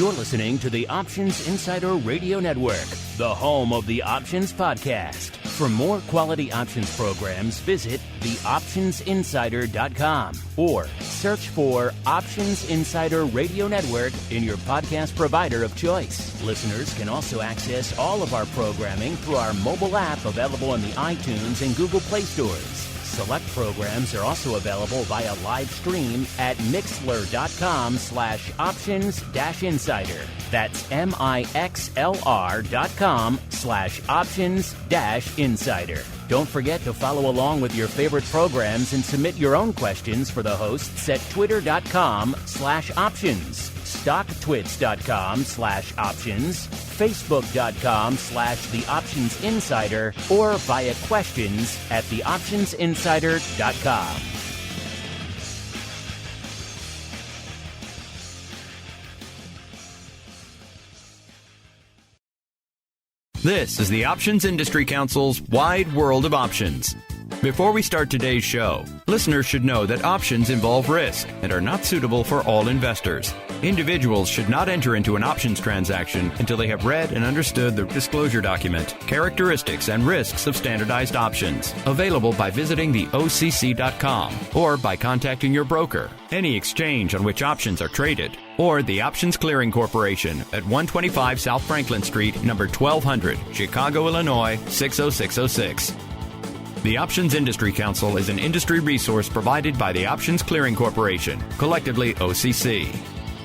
You're listening to the Options Insider Radio Network, the home of the Options Podcast. For more quality options programs, visit theoptionsinsider.com or search for Options Insider Radio Network in your podcast provider of choice. Listeners can also access all of our programming through our mobile app available in the iTunes and Google Play stores. Select programs are also available via live stream at mixlr.com/options-insider. That's mixlr.com/options-insider. Don't forget to follow along with your favorite programs and submit your own questions for the hosts at twitter.com/options, stocktwits.com/options, facebook.com/theoptionsinsider, or via questions at theoptionsinsider.com. This is the Options Industry Council's Wide World of Options. Before we start today's show, listeners should know that options involve risk and are not suitable for all investors. Individuals should not enter into an options transaction until they have read and understood the disclosure document, characteristics and risks of standardized options, available by visiting the OCC.com or by contacting your broker, any exchange on which options are traded, or the Options Clearing Corporation at 125 South Franklin Street, number 1200, Chicago, Illinois, 60606. The Options Industry Council is an industry resource provided by the Options Clearing Corporation, collectively OCC.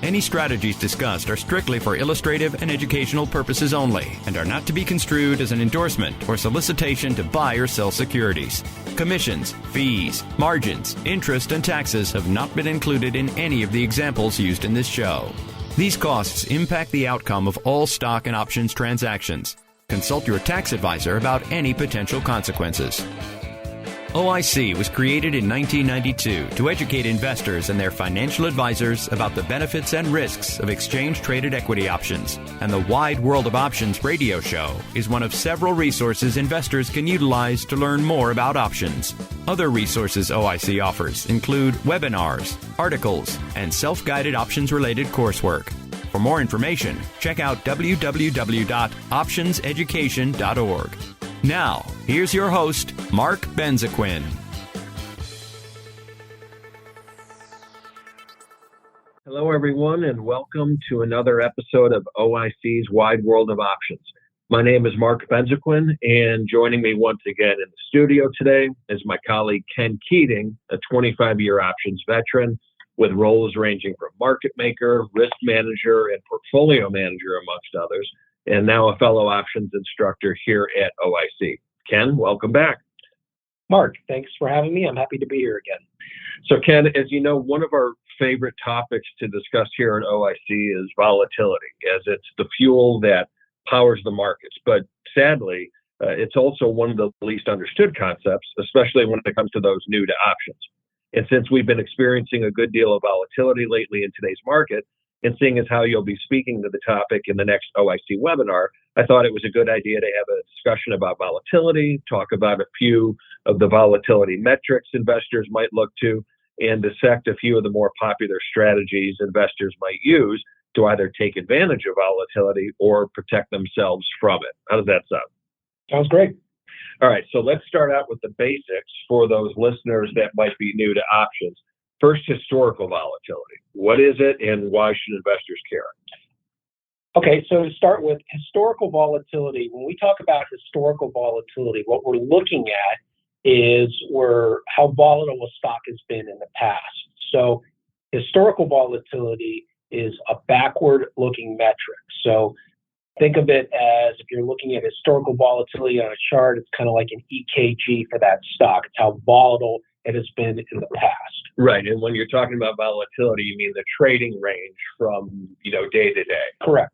Any strategies discussed are strictly for illustrative and educational purposes only and are not to be construed as an endorsement or solicitation to buy or sell securities. Commissions, fees, margins, interest, and taxes have not been included in any of the examples used in this show. These costs impact the outcome of all stock and options transactions. Consult your tax advisor about any potential consequences. OIC was created in 1992 to educate investors and their financial advisors about the benefits and risks of exchange-traded equity options, and the Wide World of Options radio show is one of several resources investors can utilize to learn more about options. Other resources OIC offers include webinars, articles, and self-guided options-related coursework. For more information, check out www.optionseducation.org. Now, here's your host, Mark Benzaquen. Hello, everyone, and welcome to another episode of OIC's Wide World of Options. My name is Mark Benzaquen, and joining me once again in the studio today is my colleague Ken Keating, a 25-year options veteran with roles ranging from market maker, risk manager, and portfolio manager, amongst others, and now a fellow options instructor here at OIC. Ken, welcome back. Mark, thanks for having me. I'm happy to be here again. So, Ken, as you know, one of our favorite topics to discuss here at OIC is volatility, as it's the fuel that powers the markets. But sadly, it's also one of the least understood concepts, especially when it comes to those new to options. And since we've been experiencing a good deal of volatility lately in today's market, and seeing as how you'll be speaking to the topic in the next OIC webinar, I thought it was a good idea to have a discussion about volatility, talk about a few of the volatility metrics investors might look to, and dissect a few of the more popular strategies investors might use to either take advantage of volatility or protect themselves from it. How does that sound? Sounds great. All right, so let's start out with the basics for those listeners that might be new to options. First, historical volatility. What is it and why should investors care? Okay, so to start with historical volatility, when we talk about historical volatility, what we're looking at is how volatile a stock has been in the past. So historical volatility is a backward-looking metric. So think of it as if you're looking at historical volatility on a chart, it's kind of like an EKG for that stock. It's how volatile it has been in the past. Right, and when you're talking about volatility, you mean the trading range from, day to day. Correct.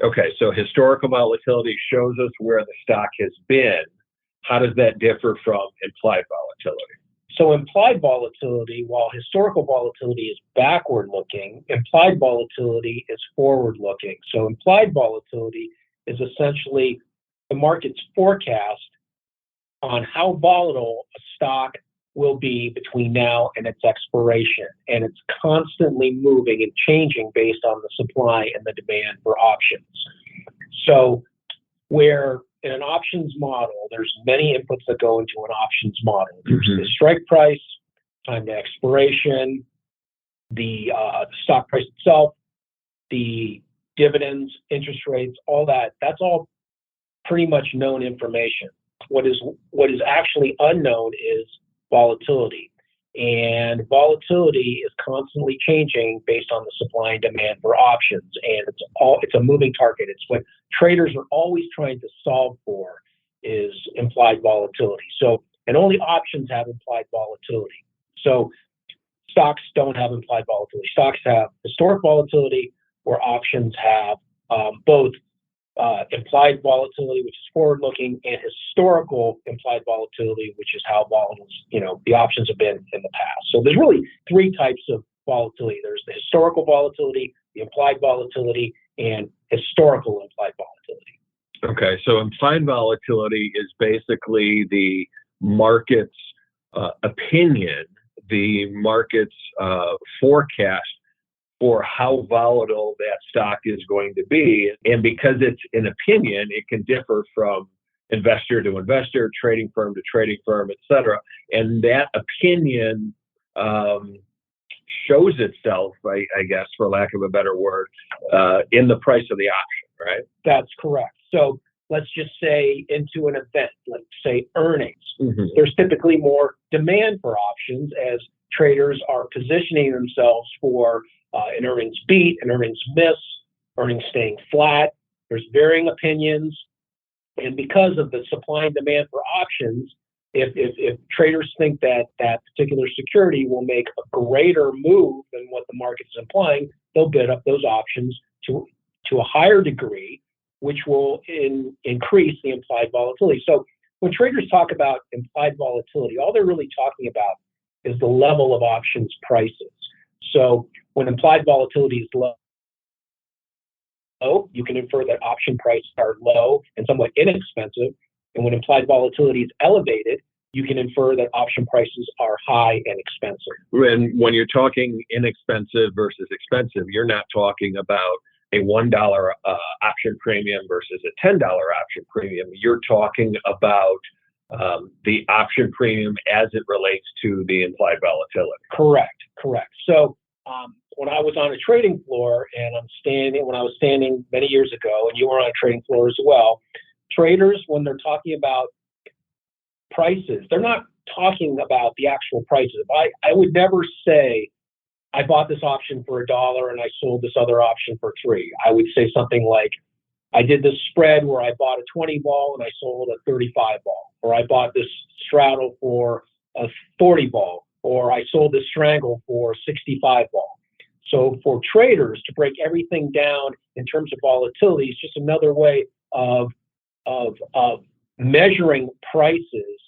Okay, so historical volatility shows us where the stock has been. How does that differ from implied volatility? So implied volatility, while historical volatility is backward-looking, implied volatility is forward-looking. So implied volatility is essentially the market's forecast on how volatile a stock will be between now and its expiration. And it's constantly moving and changing based on the supply and the demand for options. So where in an options model, there's many inputs that go into an options model. There's the strike price, time to expiration, the stock price itself, the dividends, interest rates, all that. That's all pretty much known information. What is actually unknown is volatility. And volatility is constantly changing based on the supply and demand for options. And it's a moving target. It's what traders are always trying to solve for is implied volatility. So, and only options have implied volatility. So stocks don't have implied volatility. Stocks have historic volatility, where options have both implied volatility, which is forward-looking, and historical implied volatility, which is how volatile, the options have been in the past. So there's really three types of volatility. There's the historical volatility, the implied volatility, and historical implied volatility. Okay, so implied volatility is basically the market's opinion, the market's forecast for how volatile that stock is going to be. And because it's an opinion, it can differ from investor to investor, trading firm to trading firm, et cetera. And that opinion shows itself, I guess, for lack of a better word, in the price of the option, right? That's correct. So let's just say into an event, let's say earnings. There's typically more demand for options as traders are positioning themselves for an earnings beat, an earnings miss, earnings staying flat. There's varying opinions. And because of the supply and demand for options, if traders think that that particular security will make a greater move than what the market is implying, they'll bid up those options to a higher degree, which will increase the implied volatility. So when traders talk about implied volatility, all they're really talking about is the level of options prices. So when implied volatility is low, you can infer that option prices are low and somewhat inexpensive. And when implied volatility is elevated, you can infer that option prices are high and expensive. And when you're talking inexpensive versus expensive, you're not talking about a $1 option premium versus a $10 option premium. You're talking about the option premium as it relates to the implied volatility. Correct. So when I was on a trading floor and when I was standing many years ago, and you were on a trading floor as well, traders, when they're talking about prices, they're not talking about the actual prices. I would never say, I bought this option for $1 and I sold this other option for $3. I would say something like, I did this spread where I bought a 20 ball and I sold a 35 ball, or I bought this straddle for a 40 ball, or I sold this strangle for 65 ball. So for traders to break everything down in terms of volatility is just another way of measuring prices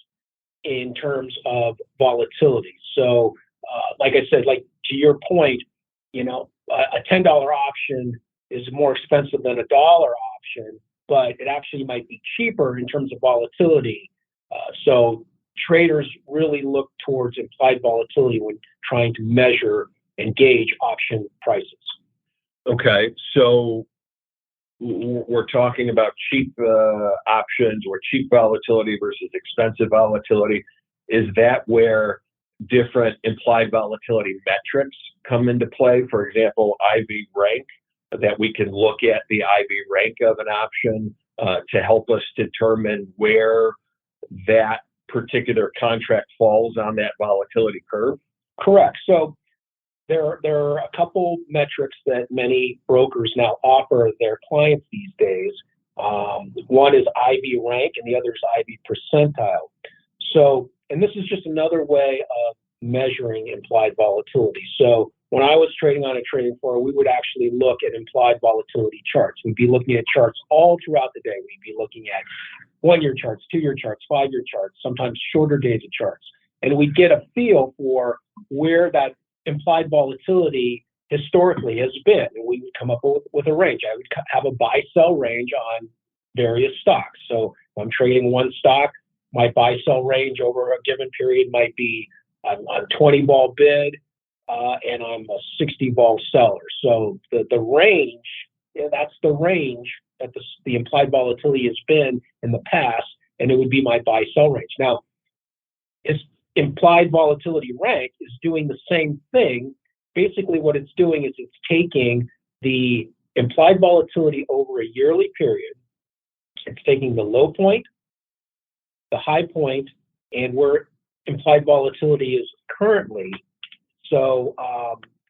in terms of volatility. So like I said, like to your point, a $10 option is more expensive than a $1 option, but it actually might be cheaper in terms of volatility. So traders really look towards implied volatility when trying to measure and gauge option prices. Okay, so we're talking about cheap options or cheap volatility versus expensive volatility. Is that where different implied volatility metrics come into play? For example, IV rank, that we can look at the IV rank of an option to help us determine where that particular contract falls on that volatility curve? Correct. So there are a couple metrics that many brokers now offer their clients these days. One is IV rank and the other is IV percentile. So, and this is just another way of measuring implied volatility. So when I was trading on a trading floor, we would actually look at implied volatility charts. We'd be looking at charts all throughout the day. We'd be looking at 1-year charts, 2-year charts, 5-year charts, sometimes shorter dated charts. And we'd get a feel for where that implied volatility historically has been. And we would come up with a range. I would have a buy-sell range on various stocks. So if I'm trading one stock, my buy-sell range over a given period might be I'm 20 vol bid, and I'm a 60 vol seller. So the range, that's the range that the implied volatility has been in the past, and it would be my buy sell range. Now, its implied volatility rank is doing the same thing. Basically, what it's doing is it's taking the implied volatility over a yearly period. It's taking the low point, the high point, and where implied volatility is currently. So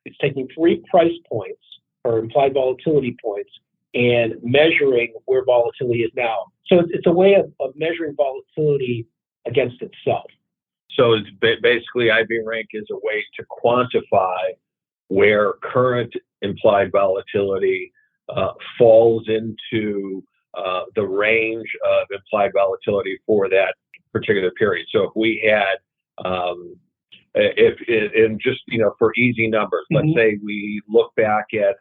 it's taking 3 price points or implied volatility points and measuring where volatility is now. So it's a way of measuring volatility against itself. So it's basically IB rank is a way to quantify where current implied volatility falls into the range of implied volatility for that particular period. So if we had, just for easy numbers, let's say we look back at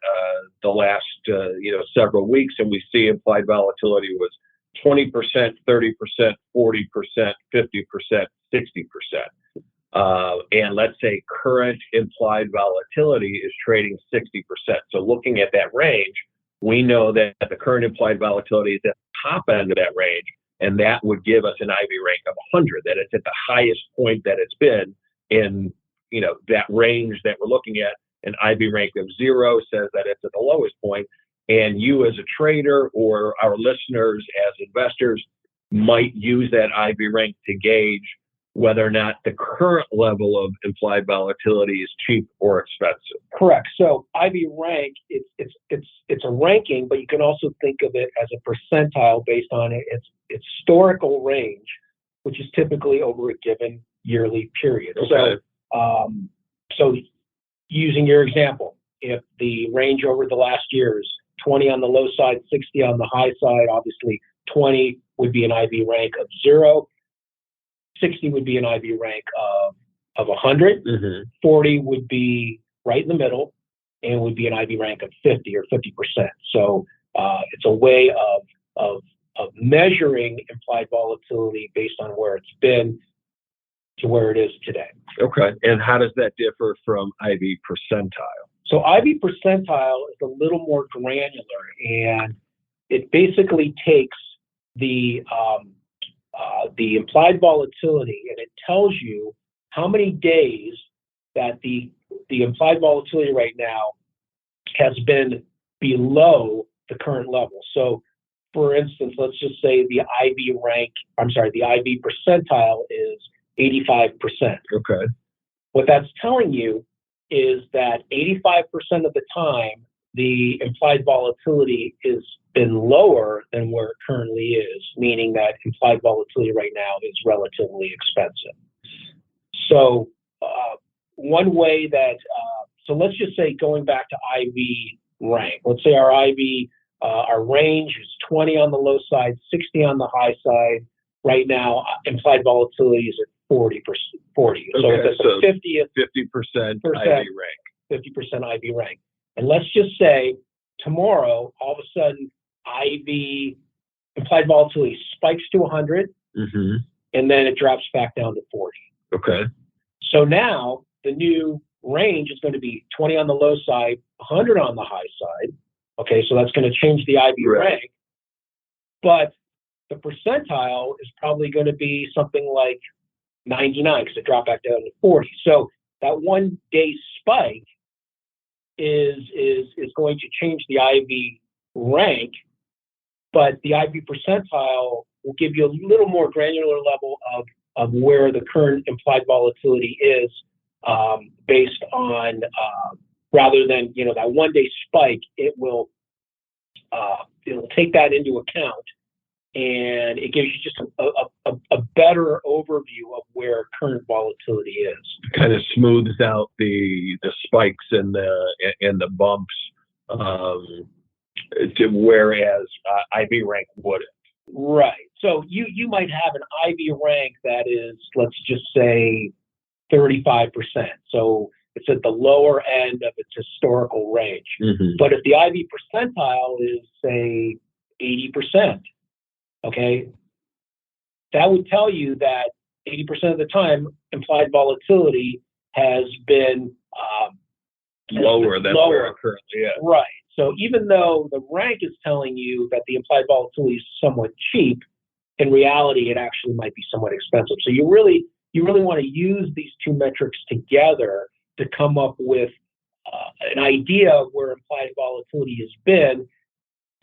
the last several weeks and we see implied volatility was 20%, 30%, 40%, 50%, 60%. And let's say current implied volatility is trading 60%. So looking at that range, we know that the current implied volatility is at the top end of that range, and that would give us an IB rank of 100, that it's at the highest point that it's been in that range that we're looking at. An IB rank of 0 says that it's at the lowest point, and you as a trader or our listeners as investors might use that IB rank to gauge whether or not the current level of implied volatility is cheap or expensive. Correct. So IB rank, it's a ranking, but you can also think of it as a percentile based on its historical range, which is typically over a given yearly period. Okay. So using your example, if the range over the last year is 20 on the low side, 60 on the high side, obviously 20 would be an IB rank of 0. 60 would be an IB rank of 100. 40 would be right in the middle and would be an IB rank of 50 or 50%. So it's a way of measuring implied volatility based on where it's been to where it is today. Okay. And how does that differ from IB percentile? So IB percentile is a little more granular, and it basically takes the implied volatility, and it tells you how many days that the implied volatility right now has been below the current level. So, for instance, let's just say the IB percentile is 85%. Okay. What that's telling you is that 85% of the time, the implied volatility has been lower than where it currently is, meaning that implied volatility right now is relatively expensive. So one way that, so let's just say going back to IB rank, let's say our IB, our range is 20 on the low side, 60 on the high side. Right now, implied volatility is at 40%. So it's a 50% IB rank. 50% IB rank. And let's just say tomorrow, all of a sudden, IB implied volatility spikes to 100, and then it drops back down to 40. Okay. So now the new range is going to be 20 on the low side, 100 on the high side. Okay, so that's going to change the IB rank. But the percentile is probably going to be something like 99 because it dropped back down to 40. So that 1 day spike is going to change the IB rank, but the IB percentile will give you a little more granular level of where the current implied volatility is based on rather than that 1 day spike. It'll take that into account, and it gives you just a better overview of where current volatility is. Kind of smooths out the spikes and the bumps, whereas IB rank wouldn't. Right. So you might have an IB rank that is, let's just say, 35%. So it's at the lower end of its historical range. But if the IB percentile is, say, 80%, okay, that would tell you that 80% of the time, implied volatility has been lower than where it currently is. Right. So even though the rank is telling you that the implied volatility is somewhat cheap, in reality, it actually might be somewhat expensive. So you really want to use these two metrics together to come up with an idea of where implied volatility has been,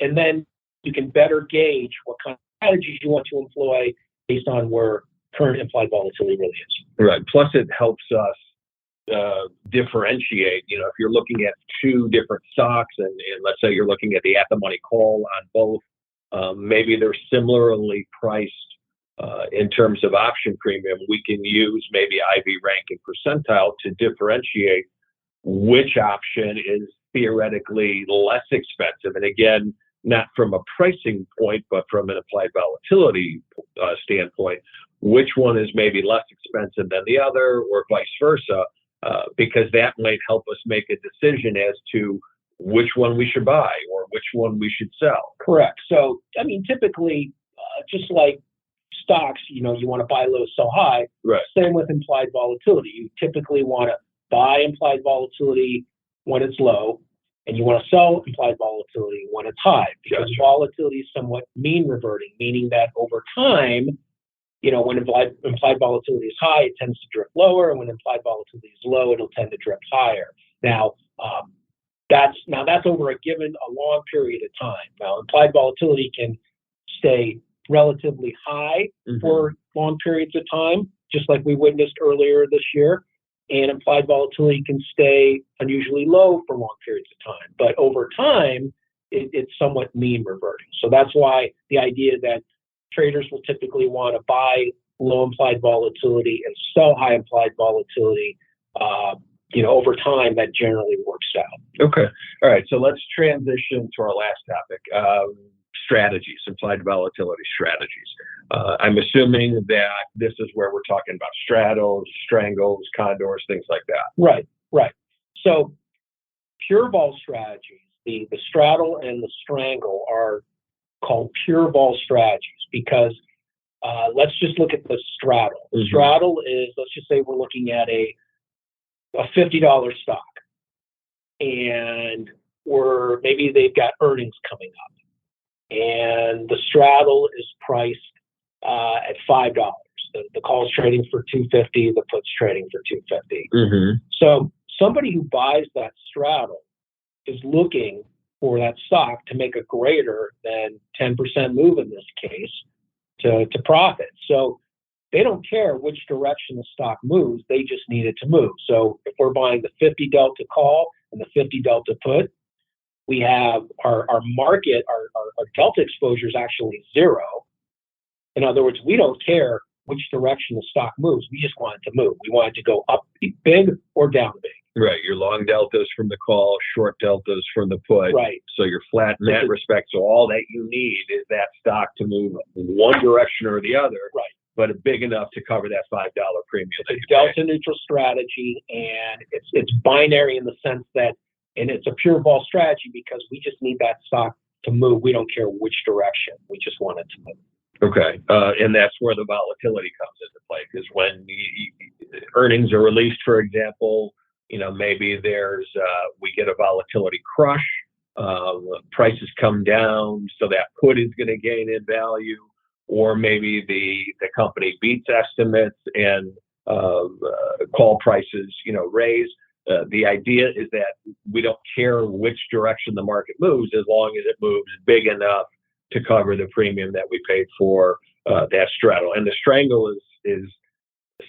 and then you can better gauge what kind of strategies you want to employ based on where current implied volatility really is. Right. Plus, it helps us differentiate. If you're looking at two different stocks, and let's say you're looking at the at-the-money call on both, maybe they're similarly priced in terms of option premium. We can use maybe IV rank and percentile to differentiate which option is theoretically less expensive. And again, not from a pricing point, but from an applied volatility standpoint, which one is maybe less expensive than the other, or vice versa, because that might help us make a decision as to which one we should buy or which one we should sell. Correct. So, typically, just like stocks, you want to buy low, sell high. Right. Same with implied volatility. You typically want to buy implied volatility when it's low, and you want to sell implied volatility when it's high, because Gotcha. volatility is somewhat mean reverting, meaning that over time, when implied volatility is high, it tends to drift lower, and when implied volatility is low, it'll tend to drift higher. Now, that's over a long period of time. Now, implied volatility can stay relatively high for long periods of time, just like we witnessed earlier this year. And implied volatility can stay unusually low for long periods of time. But over time, it's somewhat mean reverting. So that's why the idea that traders will typically want to buy low implied volatility and sell high implied volatility, over time, that generally works out. Okay. All right. So let's transition to our last topic, strategies, implied volatility strategies. I'm assuming that this is where we're talking about straddles, strangles, condors, things like that. Right. So pure vol strategies, the straddle and the strangle are called pure vol strategies because let's just look at the straddle. The straddle is, let's just say we're looking at a $50 stock, and maybe they've got earnings coming up, and the straddle is priced at $5. The call's trading for $2.50, the put's trading for $2.50. So somebody who buys that straddle is looking for that stock to make a greater than 10% move in this case to profit. So they don't care which direction the stock moves, they just need it to move. So if we're buying the 50 delta call and the 50 delta put, we have our market, our delta exposure is actually zero. In other words, we don't care which direction the stock moves. We just want it to move. We want it to go up big or down big. Right. Your long deltas from the call, short deltas from the put. Right. So you're flat in that respect. So all that you need is that stock to move in one direction or the other. Right. But big enough to cover that $5 premium. It's a delta neutral strategy, and it's binary in the sense that, and it's a pure vol strategy because we just need that stock to move. We don't care which direction. We just want it to move. Okay. And that's where the volatility comes into play, because when earnings are released, for example, maybe we get a volatility crush, prices come down, so that put is going to gain in value, or maybe the company beats estimates and call prices, raise. The idea is that we don't care which direction the market moves as long as it moves big enough to cover the premium that we paid for that straddle. And the strangle is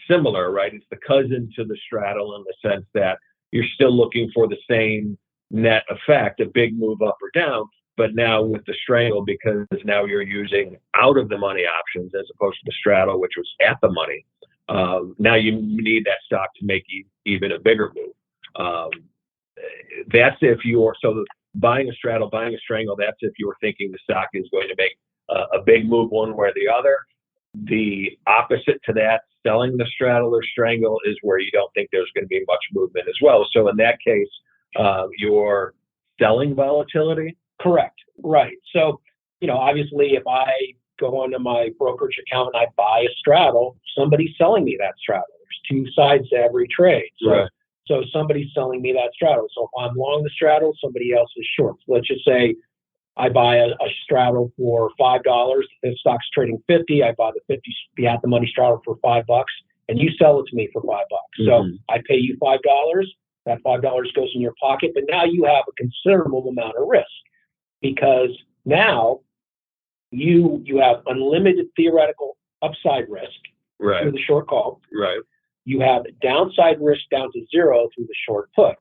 similar, right? It's the cousin to the straddle in the sense that you're still looking for the same net effect, a big move up or down, but now with the strangle, because now you're using out of the money options as opposed to the straddle, which was at the money. Now you need that stock to make even a bigger move. That's if buying a straddle, buying a strangle, that's if you were thinking the stock is going to make a big move one way or the other. The opposite to that, selling the straddle or strangle, is where you don't think there's going to be much movement as well. So in that case, you're selling volatility? Correct. Right. So, obviously if I go onto my brokerage account and I buy a straddle, somebody's selling me that straddle. There's two sides to every trade. So somebody's selling me that straddle. So if I'm long the straddle, somebody else is short. So let's just say I buy a straddle for $5. If the stock's trading 50, I buy the 50 at the money straddle for $5, and you sell it to me for $5. So I pay you $5. That $5 goes in your pocket, but now you have a considerable amount of risk because now you have unlimited theoretical upside risk through the short call. Right. You have downside risk down to zero through the short put.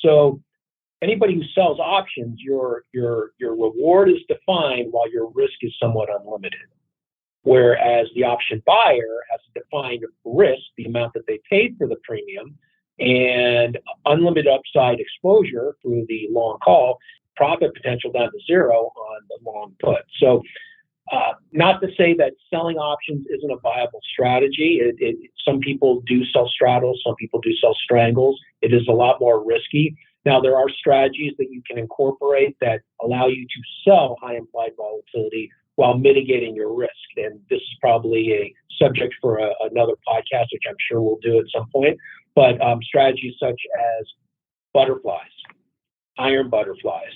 So anybody who sells options, your reward is defined while your risk is somewhat unlimited. Whereas the option buyer has a defined risk, the amount that they paid for the premium, and unlimited upside exposure through the long call, profit potential down to zero on the long put. So not to say that selling options isn't a viable strategy. Some people do sell straddles, some people do sell strangles. It is a lot more risky. Now, there are strategies that you can incorporate that allow you to sell high implied volatility while mitigating your risk. And this is probably a subject for another podcast, which I'm sure we'll do at some point. But strategies such as butterflies, iron butterflies,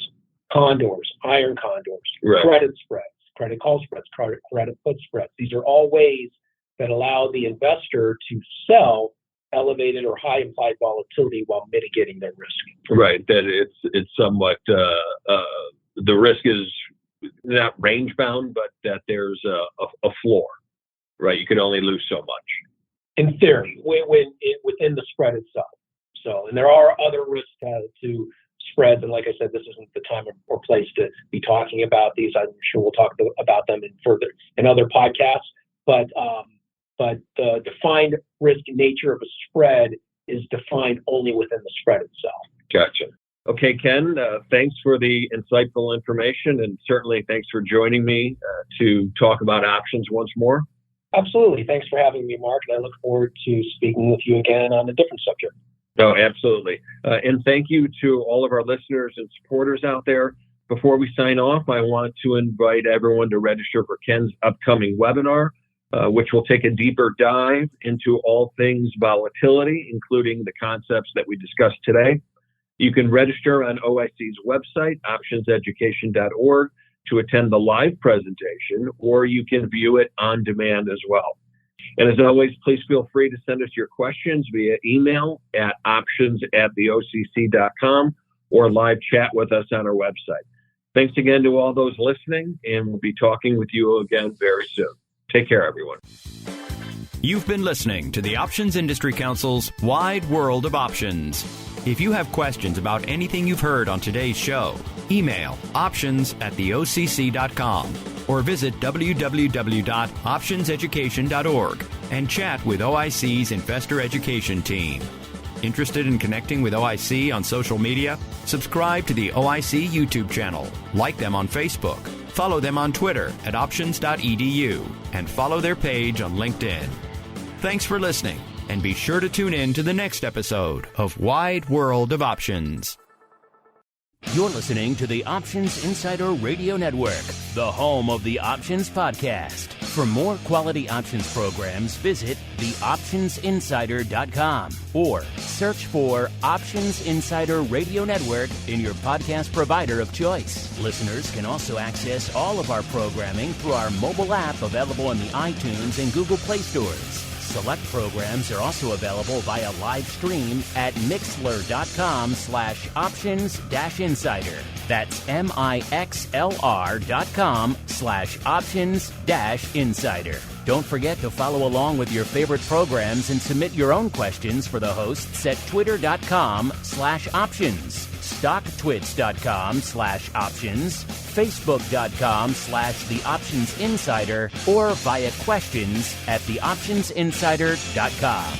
condors, iron condors, credit spreads, credit call spreads, credit put spreads. These are all ways that allow the investor to sell elevated or high implied volatility while mitigating their risk. Right. That it's somewhat the risk is not range bound, but that there's a floor. Right. You can only lose so much. In theory, within the spread itself. So, and there are other risks to spreads, and like I said, this isn't the time or place to be talking about these. I'm sure we'll talk about them in other podcasts. But the defined risk nature of a spread is defined only within the spread itself. Gotcha. Okay, Ken, thanks for the insightful information, and certainly thanks for joining me to talk about options once more. Absolutely. Thanks for having me, Mark, and I look forward to speaking with you again on a different subject. No, absolutely. And thank you to all of our listeners and supporters out there. Before we sign off, I want to invite everyone to register for Ken's upcoming webinar, which will take a deeper dive into all things volatility, including the concepts that we discussed today. You can register on OIC's website, optionseducation.org, to attend the live presentation, or you can view it on demand as well. And as always, please feel free to send us your questions via email at options@theocc.com or live chat with us on our website. Thanks again to all those listening, and we'll be talking with you again very soon. Take care, everyone. You've been listening to the Options Industry Council's Wide World of Options. If you have questions about anything you've heard on today's show, email options@theocc.com or visit www.optionseducation.org and chat with OIC's Investor Education team. Interested in connecting with OIC on social media? Subscribe to the OIC YouTube channel, like them on Facebook, follow them on Twitter at options.edu, and follow their page on LinkedIn. Thanks for listening, and be sure to tune in to the next episode of Wide World of Options. You're listening to the Options Insider Radio Network, the home of the Options Podcast. For more quality options programs, visit theoptionsinsider.com or search for Options Insider Radio Network in your podcast provider of choice. Listeners can also access all of our programming through our mobile app available in the iTunes and Google Play stores. Select programs are also available via live stream at mixlr.com/options-insider. That's mixlr.com/options-insider. Don't forget to follow along with your favorite programs and submit your own questions for the hosts at twitter.com/options, stocktwits.com/options, facebook.com/theoptionsinsider, or via questions@theoptionsinsider.com.